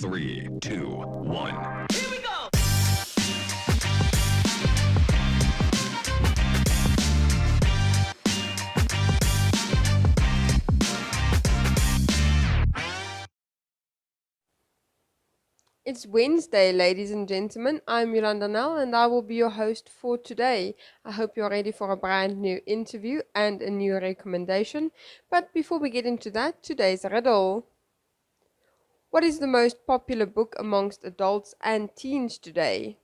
3, 2, 1. Here we go! It's Wednesday, ladies and gentlemen. I'm Yolanda Nell and I will be your host for today. I hope you're ready for a brand new interview and a new recommendation. But before we get into that, today's riddle. What is the most popular book amongst adults and teens today?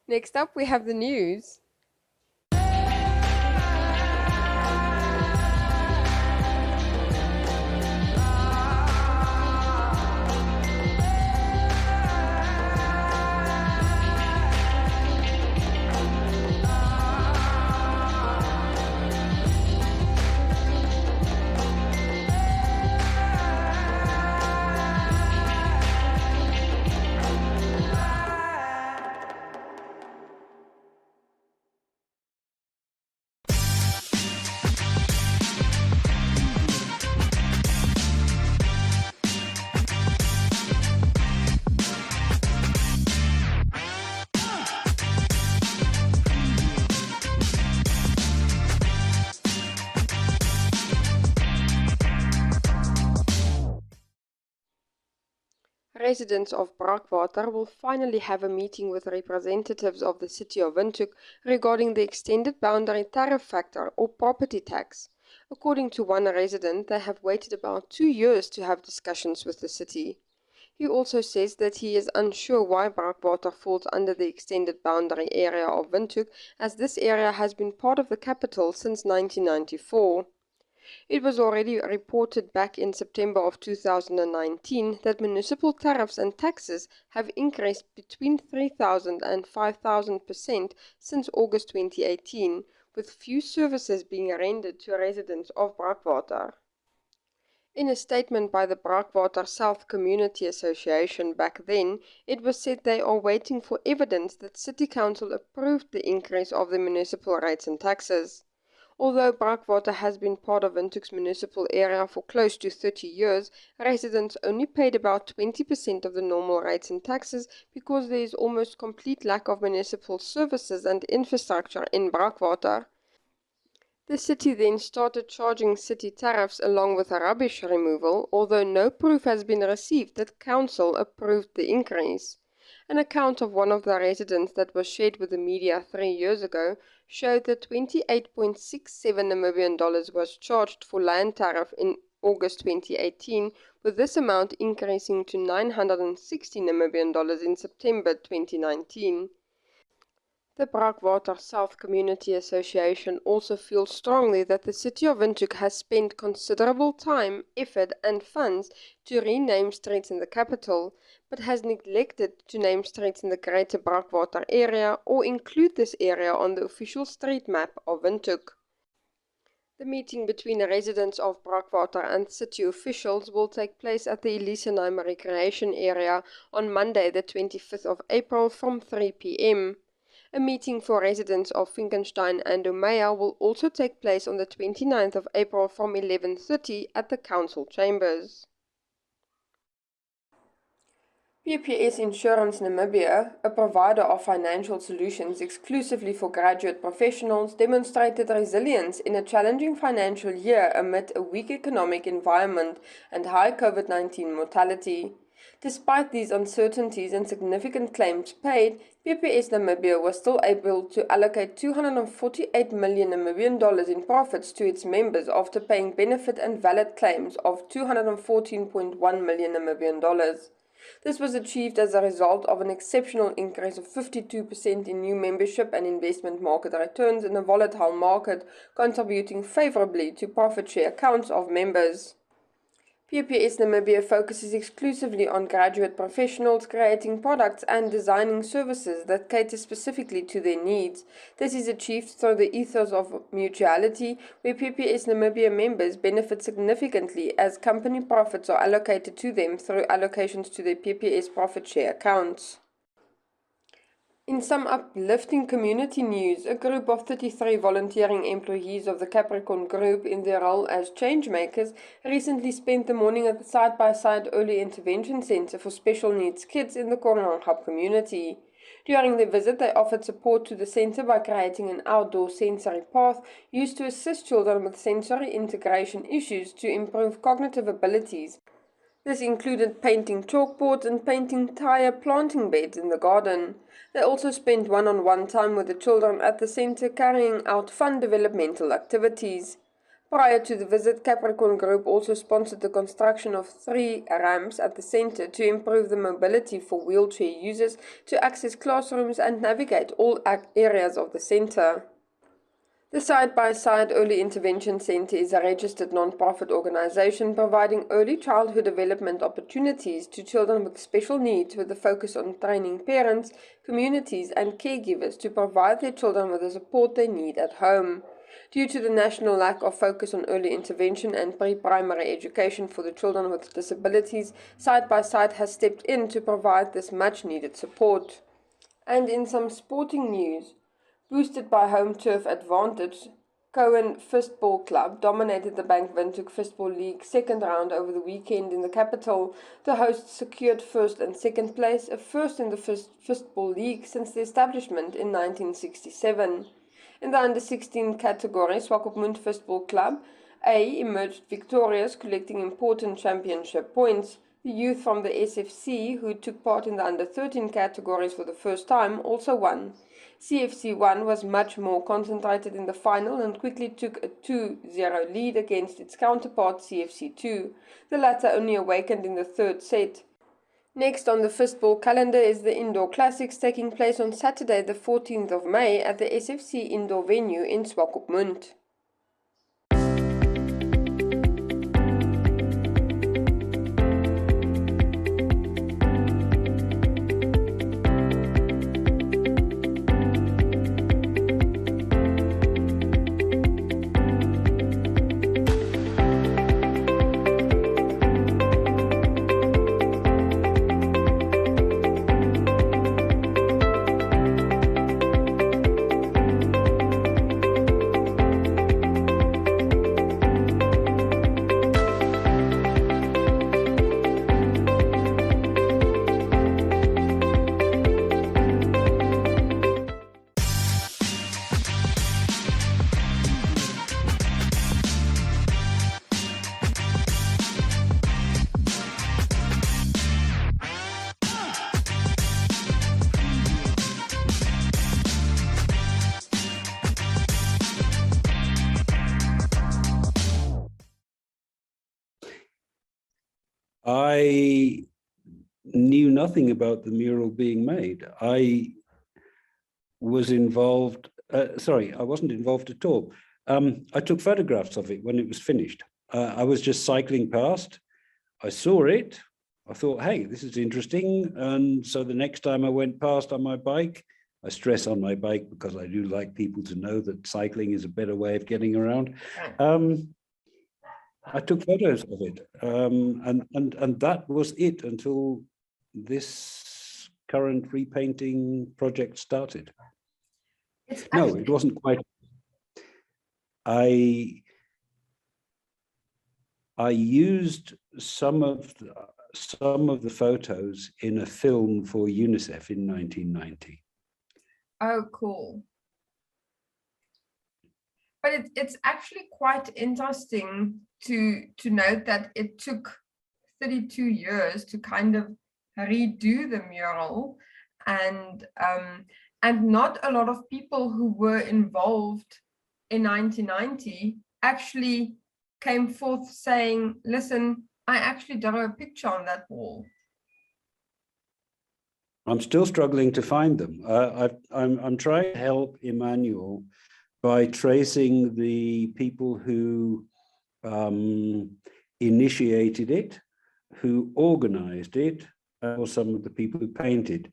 Next up, we have the news. Residents of Brakwater will finally have a meeting with representatives of the City of Windhoek regarding the extended boundary tariff factor or property tax. According to one resident, they have waited about 2 years to have discussions with the city. He also says that he is unsure why Brakwater falls under the extended boundary area of Windhoek, as this area has been part of the capital since 1994. It was already reported back in September of 2019 that municipal tariffs and taxes have increased between 3,000 and 5,000% since August 2018, with few services being rendered to residents of Brakwater. In a statement by the Brakwater South Community Association back then, it was said they are waiting for evidence that City Council approved the increase of the municipal rates and taxes. Although Brakwater has been part of Windhoek's municipal area for close to 30 years, residents only paid about 20% of the normal rates and taxes because there is almost complete lack of municipal services and infrastructure in Brakwater. The city then started charging city tariffs along with rubbish removal, although no proof has been received that council approved the increase. An account of one of the residents that was shared with the media 3 years ago showed that $28.67 was charged for land tariff in August 2018, with this amount increasing to $960 in September 2019. The Brakwater South Community Association also feels strongly that the City of Windhoek has spent considerable time, effort and funds to rename streets in the capital, but has neglected to name streets in the greater Brakwater area or include this area on the official street map of Windhoek. The meeting between the residents of Brakwater and city officials will take place at the Elisenheim Recreation Area on Monday the 25th of April from 3 p.m. A meeting for residents of Finkenstein and Umeya will also take place on the 29th of April from 11:30 at the council chambers. PPS Insurance Namibia, a provider of financial solutions exclusively for graduate professionals, demonstrated resilience in a challenging financial year amid a weak economic environment and high COVID-19 mortality. Despite these uncertainties and significant claims paid, PPS Namibia was still able to allocate $248 million in profits to its members after paying benefit and valid claims of $214.1 million. This was achieved as a result of an exceptional increase of 52% in new membership and investment market returns in a volatile market, contributing favorably to profit share accounts of members. PPS Namibia focuses exclusively on graduate professionals, creating products and designing services that cater specifically to their needs. This is achieved through the ethos of mutuality, where PPS Namibia members benefit significantly as company profits are allocated to them through allocations to their PPS profit share accounts. In some uplifting community news, a group of 33 volunteering employees of the Capricorn Group in their role as changemakers recently spent the morning at the Side-by-Side Early Intervention Center for Special Needs Kids in the Koranghap community. During their visit, they offered support to the center by creating an outdoor sensory path used to assist children with sensory integration issues to improve cognitive abilities. This included painting chalkboards and painting tire planting beds in the garden. They also spent one-on-one time with the children at the center carrying out fun developmental activities. Prior to the visit, Capricorn Group also sponsored the construction of 3 ramps at the center to improve the mobility for wheelchair users to access classrooms and navigate all areas of the center. The Side-by-Side Early Intervention Center is a registered non-profit organization providing early childhood development opportunities to children with special needs with a focus on training parents, communities and caregivers to provide their children with the support they need at home. Due to the national lack of focus on early intervention and pre-primary education for the children with disabilities, Side-by-Side has stepped in to provide this much-needed support. And in some sporting news, boosted by home turf advantage, Cohen Fistball Club dominated the Bank Windhoek Fistball League second round over the weekend in the capital. The hosts secured first and second place, a first in the Fistball League since the establishment in 1967. In the under-16 category, Swakopmund Fistball Club A emerged victorious, collecting important championship points. The youth from the SFC, who took part in the under-13 categories for the first time, also won. CFC 1 was much more concentrated in the final and quickly took a 2-0 lead against its counterpart CFC 2. The latter only awakened in the third set. Next on the fistball calendar is the Indoor Classics taking place on Saturday the 14th of May at the SFC indoor venue in Swakopmund. I knew nothing about the mural being made. I was involved, I wasn't involved at all. I took photographs of it when it was finished. I was just cycling past. I saw it. I thought, hey, this is interesting. And so the next time I went past on my bike, I stress on my bike because I do like people to know that cycling is a better way of getting around. I took photos of it, and that was it until this current repainting project started. No, it wasn't quite. I used some of the photos in a film for UNICEF in 1990. Oh, cool. But it's actually quite interesting to note that it took 32 years to kind of redo the mural, and not a lot of people who were involved in 1990 actually came forth saying, listen, I actually drew a picture on that wall. I'm still struggling to find them. I'm trying to help Emmanuel by tracing the people who initiated it, who organized it, or some of the people who painted.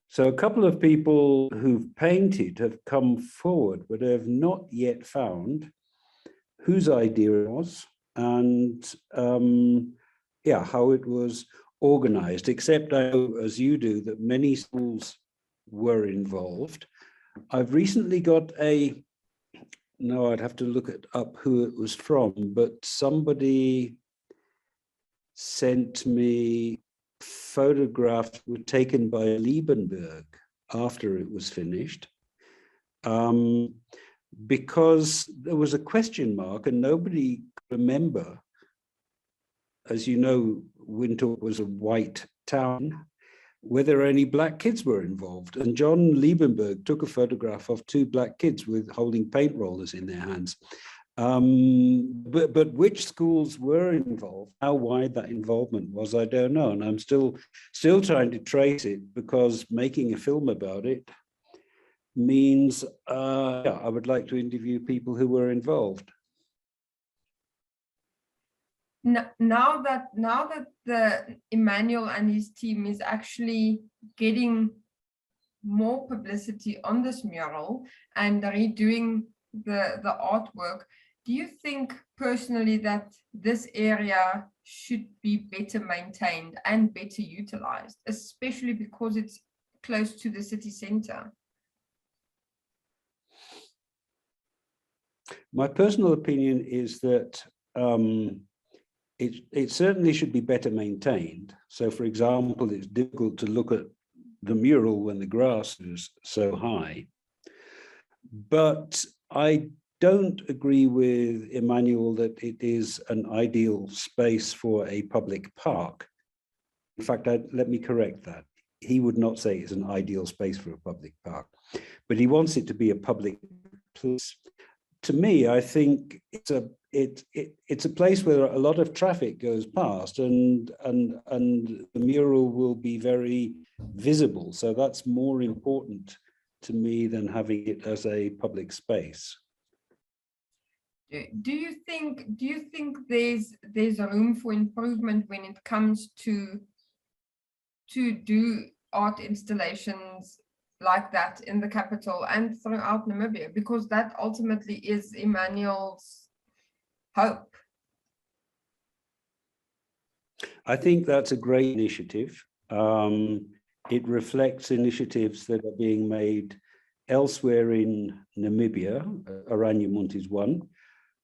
So a couple of people who've painted have come forward, but have not yet found whose idea it was and how it was organized, except I know, as you do, that many schools were involved. I've recently got no, I'd have to look it up who it was from, but somebody sent me photographs were taken by Liebenberg after it was finished, because there was a question mark and nobody could remember. As you know, Windhoek was a white town, whether any black kids were involved. And John Liebenberg took a photograph of two black kids with holding paint rollers in their hands. But which schools were involved, how wide that involvement was, I don't know. And I'm still trying to trace it, because making a film about it means yeah, I would like to interview people who were involved. Now that the Emmanuel and his team is actually getting more publicity on this mural and redoing the artwork, do you think personally that this area should be better maintained and better utilized, especially because it's close to the city center? My personal opinion is that it certainly should be better maintained. So, for example, it's difficult to look at the mural when the grass is so high. But I don't agree with Emmanuel that it is an ideal space for a public park. In fact, let me correct that. He would not say it's an ideal space for a public park, but he wants it to be a public place. To me, I think it's a place where a lot of traffic goes past, and the mural will be very visible. So that's more important to me than having it as a public space. Do you think there's room for improvement when it comes to do art installations like that in the capital and throughout Namibia, because that ultimately is Emmanuel's hope? I think that's a great initiative. It reflects initiatives that are being made elsewhere in Namibia. Aranyamont is one,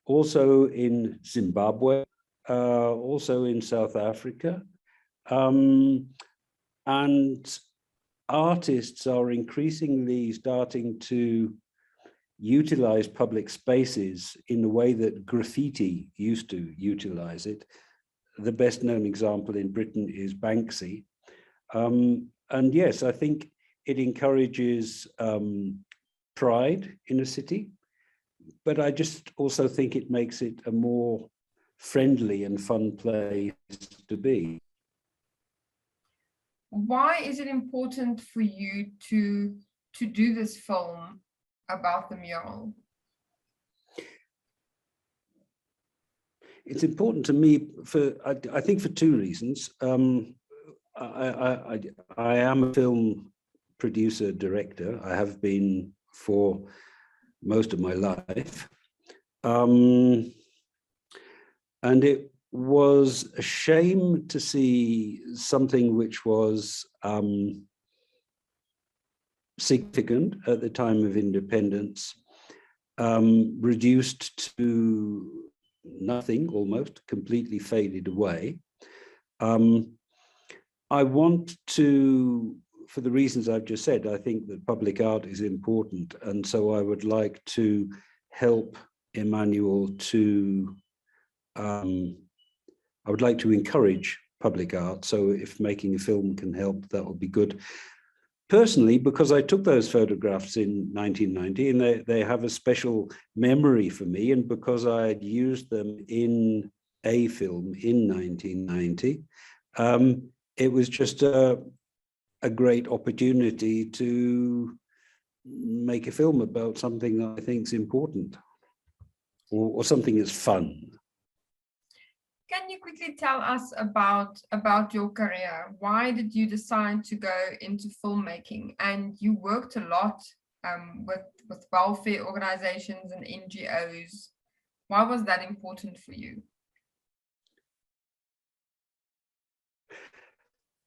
also in Zimbabwe, also in South Africa. And artists are increasingly starting to utilize public spaces in the way that graffiti used to utilize it. The best known example in Britain is Banksy. And yes, I think it encourages pride in a city, but I just also think it makes it a more friendly and fun place to be. Why is it important for you to do this film about the mural? It's important to me I think for two reasons. I am a film producer, director. I have been for most of my life. And it was a shame to see something which was significant at the time of independence reduced to nothing, almost completely faded away. I want to, for the reasons I've just said, I think that public art is important, and so I would like to help Emmanuel to I would like to encourage public art. So if making a film can help, that would be good. Personally, because I took those photographs in 1990 and they have a special memory for me, and because I had used them in a film in 1990, it was just a great opportunity to make a film about something that I think is important, or something that's fun. Can you quickly tell us about your career? Why did you decide to go into filmmaking? And you worked a lot with welfare organizations and NGOs. Why was that important for you?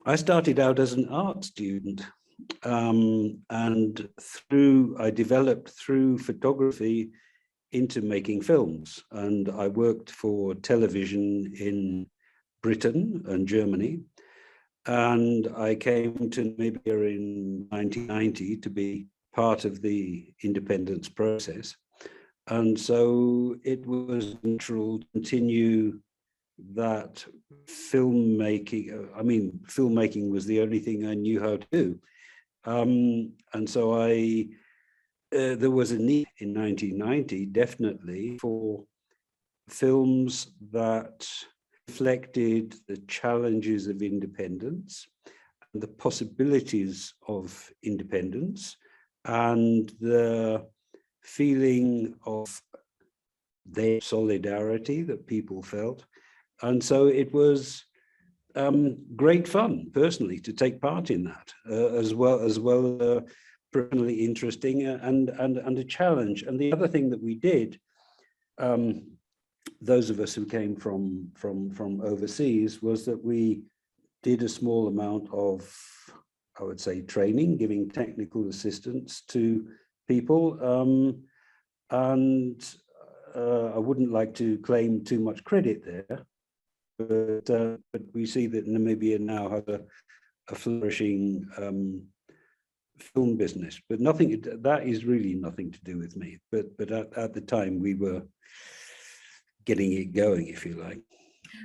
I started out as an art student. and I developed through photography into making films. And I worked for television in Britain and Germany. And I came to Namibia in 1990 to be part of the independence process. And so it was natural to continue that filmmaking. I mean, filmmaking was the only thing I knew how to do. And so there was a need in 1990, definitely, for films that reflected the challenges of independence and the possibilities of independence and the feeling of their solidarity that people felt. And so it was great fun, personally, to take part in that, as well personally interesting and a challenge. And the other thing that we did, those of us who came from overseas, was that we did a small amount of, I would say, training, giving technical assistance to people. And I wouldn't like to claim too much credit there, but we see that Namibia now has a flourishing film business, but nothing that is really nothing to do with me. But at the time we were getting it going, if you like.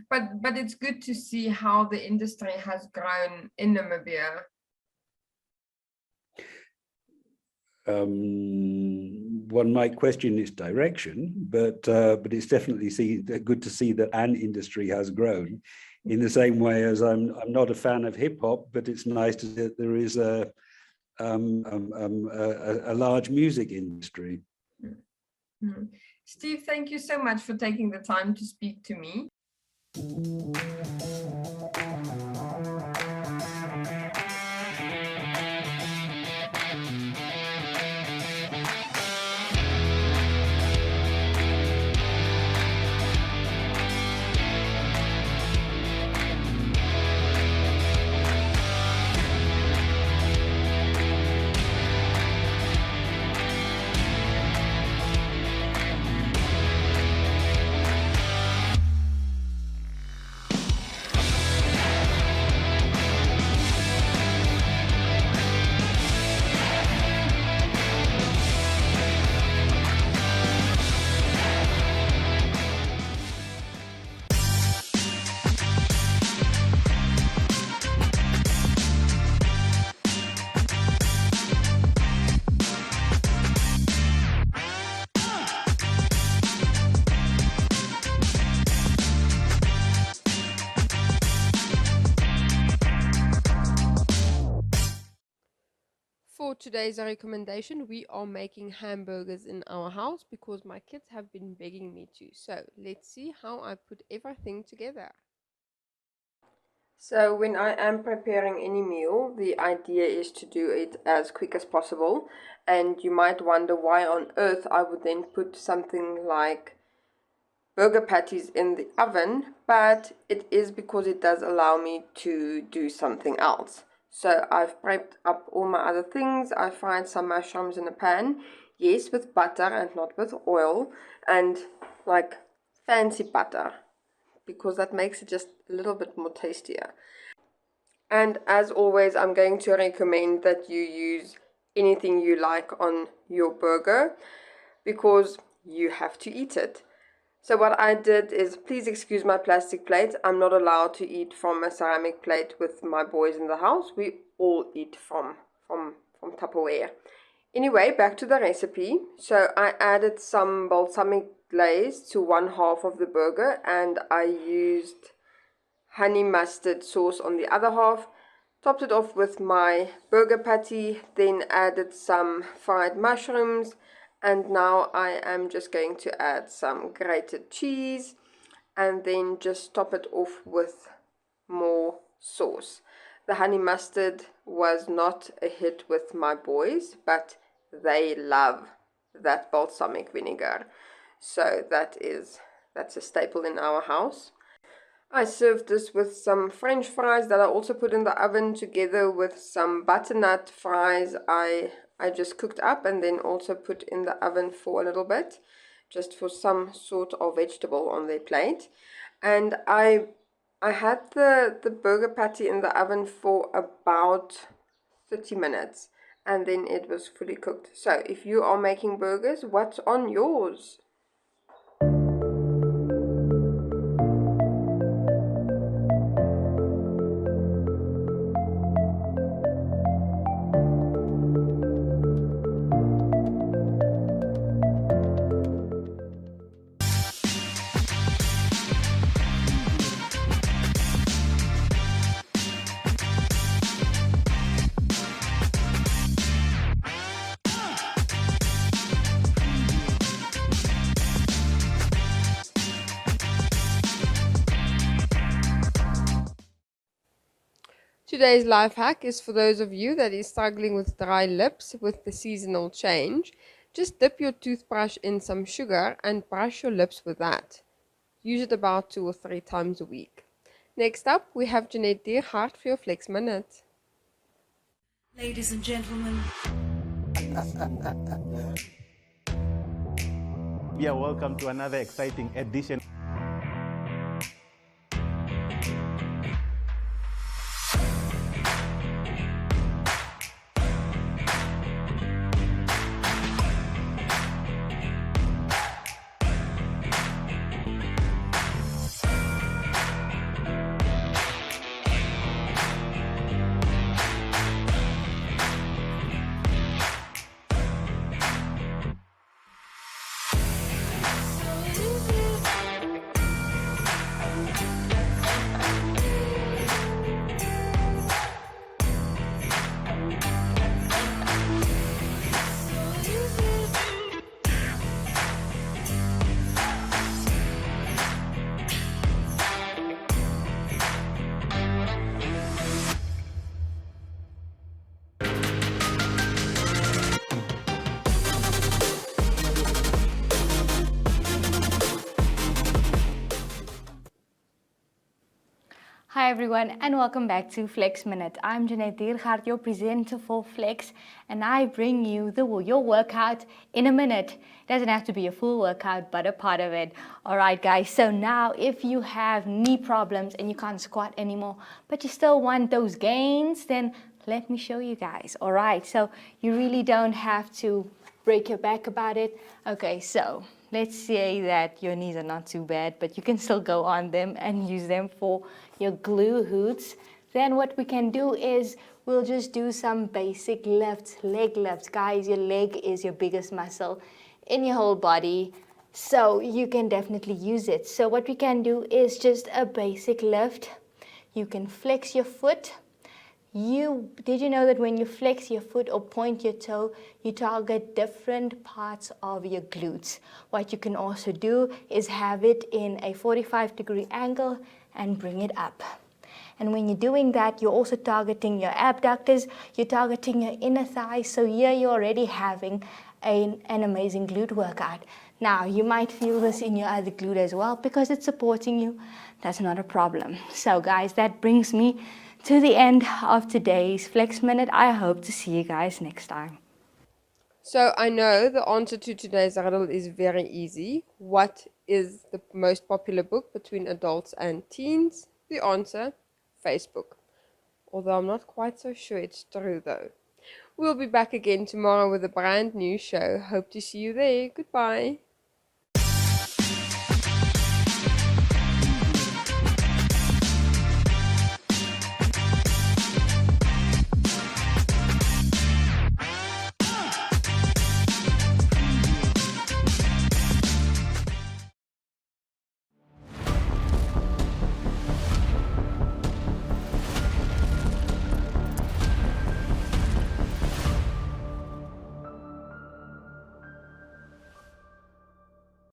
But it's good to see how the industry has grown in Namibia. One might question its direction, but it's definitely good to see that an industry has grown. In the same way as I'm not a fan of hip hop, but it's nice to see that there is a large music industry. Mm-hmm. Steve, thank you so much for taking the time to speak to me. For today's recommendation, we are making hamburgers in our house because my kids have been begging me to. So let's see how I put everything together. So when I am preparing any meal, the idea is to do it as quick as possible. And you might wonder why on earth I would then put something like burger patties in the oven, but it is because it does allow me to do something else. So I've prepped up all my other things. I fried some mushrooms in a pan, yes, with butter and not with oil, and like fancy butter, because that makes it just a little bit more tastier. And as always, I'm going to recommend that you use anything you like on your burger, because you have to eat it. So what I did is, please excuse my plastic plate. I'm not allowed to eat from a ceramic plate with my boys in the house. We all eat from Tupperware. Anyway, back to the recipe. So I added some balsamic glaze to 1/2 of the burger, and I used honey mustard sauce on the other half. Topped it off with my burger patty, then added some fried mushrooms. And now I am just going to add some grated cheese and then just top it off with more sauce. The honey mustard was not a hit with my boys, but they love that balsamic vinegar. So that's a staple in our house. I served this with some French fries that I also put in the oven together with some butternut fries I just cooked up and then also put in the oven for a little bit, just for some sort of vegetable on their plate. And I had the burger patty in the oven for about 30 minutes and then it was fully cooked. So if you are making burgers, what's on yours? Today's life hack is for those of you that is struggling with dry lips with the seasonal change. Just dip your toothbrush in some sugar and brush your lips with that. Use it about 2 or 3 times a week. Next up, we have Jeanette Diergaard for your Flex Minute. Ladies and gentlemen. Yeah, welcome to another exciting edition. Hi everyone and welcome back to Flex Minute. I'm Jeanette Diergaard, your presenter for Flex, and I bring you your workout in a minute. It doesn't have to be a full workout, but a part of it. Alright guys, so now if you have knee problems and you can't squat anymore, but you still want those gains, then let me show you guys. Alright, so you really don't have to break your back about it. Okay, so let's say that your knees are not too bad, but you can still go on them and use them for your glutes. Then what we can do is we'll just do some basic lifts, leg lifts. Guys, your leg is your biggest muscle in your whole body, so you can definitely use it. So what we can do is just a basic lift. You can flex your foot. Did you know that when you flex your foot or point your toe, you target different parts of your glutes? What you can also do is have it in a 45-degree angle and bring it up. And when you're doing that, you're also targeting your abductors, you're targeting your inner thighs. So here you're already having an amazing glute workout. Now, you might feel this in your other glute as well because it's supporting you. That's not a problem. So guys, that brings me to the end of today's Flex Minute. I hope to see you guys next time. So I know the answer to today's riddle is very easy. What is the most popular book between adults and teens? The answer, Facebook. Although I'm not quite so sure it's true though. We'll be back again tomorrow with a brand new show. Hope to see you there. Goodbye.